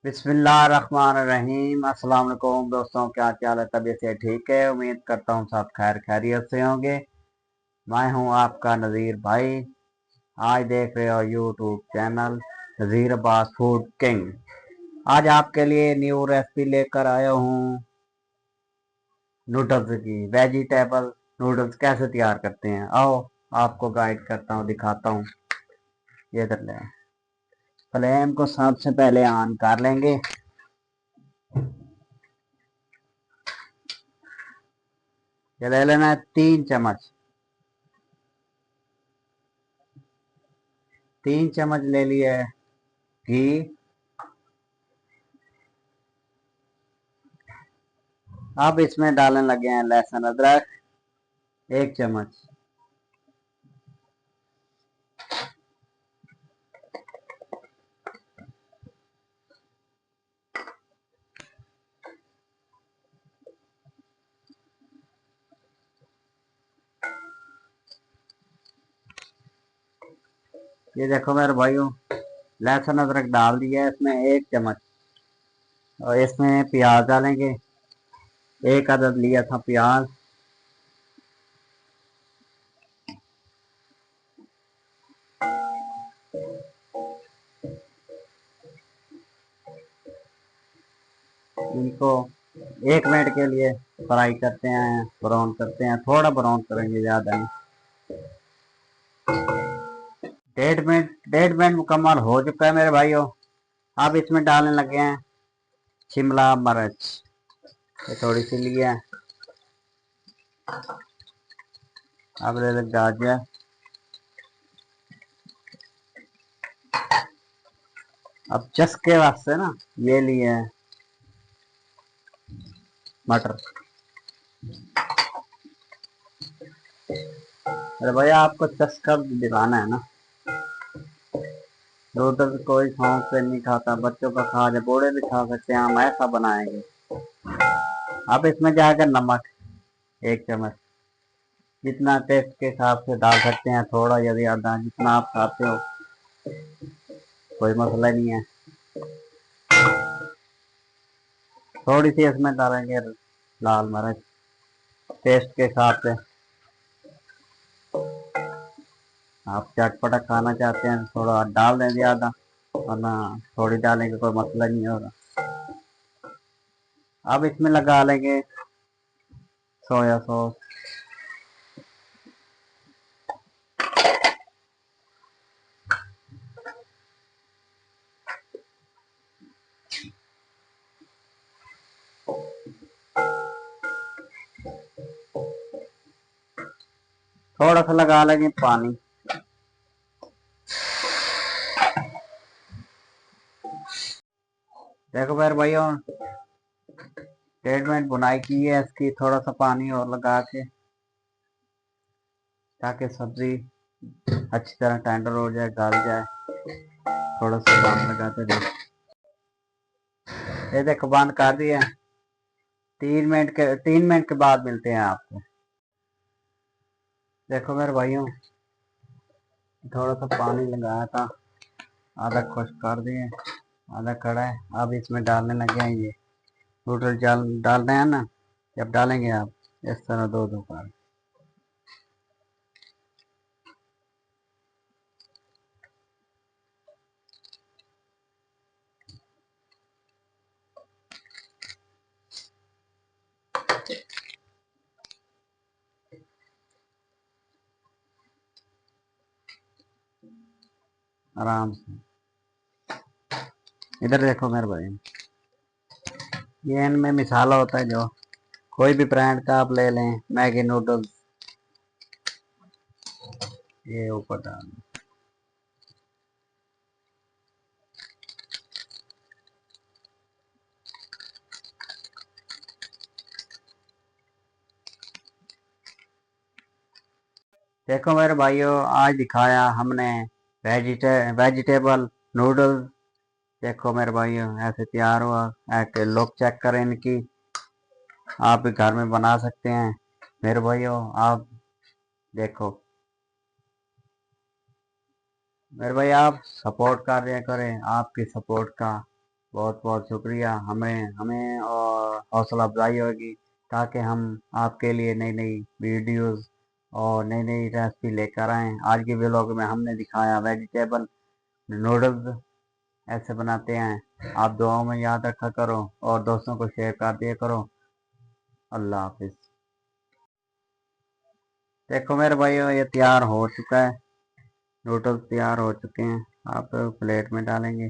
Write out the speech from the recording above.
बिस्मिल्लाहिर्रहमानिर्रहीम। अस्सलाम वालेकुम दोस्तों, क्या हाल है? तबीयत से ठीक है? उम्मीद करता हूँ सब खैर खैरियत से होंगे। मैं हूँ आपका नज़ीर भाई। आज देख रहे हो यूट्यूब चैनल नज़ीर अब्बास फूड किंग। आज आपके लिए न्यू रेसिपी लेकर आया हूँ नूडल्स की। वेजिटेबल नूडल्स कैसे तैयार करते हैं, आओ आपको गाइड करता हूँ, दिखाता हूँ। ये इधर ले, फ्लेम को सबसे पहले ऑन कर लेंगे। ये ले लेना है 3 चम्मच। 3 चम्मच ले लिए घी। अब इसमें डालने लगे हैं लहसुन अदरक 1 चम्मच। ये देखो मेरे भाइयों, लहसुन अदरक डाल दिया है इसमें 1 चम्मच। और इसमें प्याज डालेंगे, एक अदद लिया था प्याज। इनको 1 मिनट के लिए फ्राई करते हैं, ब्राउन करते हैं, थोड़ा ब्राउन करेंगे, ज़्यादा नहीं। 1.5 मिनट मुकम्मल हो चुका है मेरे भाइयों। अब इसमें डालने लगे हैं शिमला मिर्च। ये थोड़ी सी लिया है। अब ले लें गाजर। अब चस्के वास्ते ना ये लिए हैं मटर। अरे भैया, आपको चस्का दिलाना है ना। नूडल्स कोई शौक से नहीं खाता, बच्चों का खा जाए, बूढ़े भी खा सकते हैं, हम ऐसा बनाएंगे। अब इसमें जाकर नमक 1 चम्मच। जितना टेस्ट के हिसाब से डाल सकते हैं, थोड़ा या ज़्यादा जितना आप खाते हो, कोई मसला नहीं है। थोड़ी सी इसमें डालेंगे लाल मिर्च टेस्ट के हिसाब से। आप चटपटा खाना चाहते हैं तो थोड़ा डाल दें ज़्यादा, वरना थोड़ी डालेंगे कोई मसला नहीं होगा। अब इसमें लगा लेंगे सोया सॉस। थोड़ा सा लगा लेंगे पानी। देखो मेरे भाइयों, 1.5 मिनट बुनाई की है इसकी, थोड़ा सा पानी और लगा के, ताकि सब्जी अच्छी तरह टेंडर हो जाए, गल जाए। थोड़ा सा पानी लगाते रहे। ये देखो बंद कर दिया। 3 मिनट के बाद मिलते हैं आपको। देखो मेरे भाइयों, थोड़ा सा पानी लगाया था, आधा खुश्क कर दिए, आधा खड़ा है। अब इसमें डालने लगे हैं ये नूडल। डालने हैं ना, जब डालेंगे आप इस तरह दो दो कर। आराम से। इधर देखो मेरे भाई, ये इनमें मिसाला होता है, जो कोई भी ब्रांड का आप ले लें, मैगी नूडल्स। ये ऊपर डाल। देखो मेरे भाइयों, आज दिखाया हमने वेजिटेबल नूडल्स। देखो मेरे भाइयों, ऐसे तैयार हुआ। ऐसे लुक चेक करें इनकी, आप भी घर में बना सकते हैं। मेरे भाइयों आप देखो, मेरे भाई आप सपोर्ट कर रहे करें, आपकी सपोर्ट का बहुत बहुत शुक्रिया। हमें हमें और हौसला अफजाई होगी ताकि हम आपके लिए नई नई वीडियोस और नई नई रेसिपी लेकर आएँ। आज के व्लॉग में हमने दिखाया वेजिटेबल नूडल्स ऐसे बनाते हैं। आप दुआओं में याद रखा करो और दोस्तों को शेयर कर दिया करो। अल्लाह हाफिज। देखो मेरे भाइयों, ये तैयार हो चुका है। नूडल्स तैयार हो चुके हैं। आप प्लेट में डालेंगे।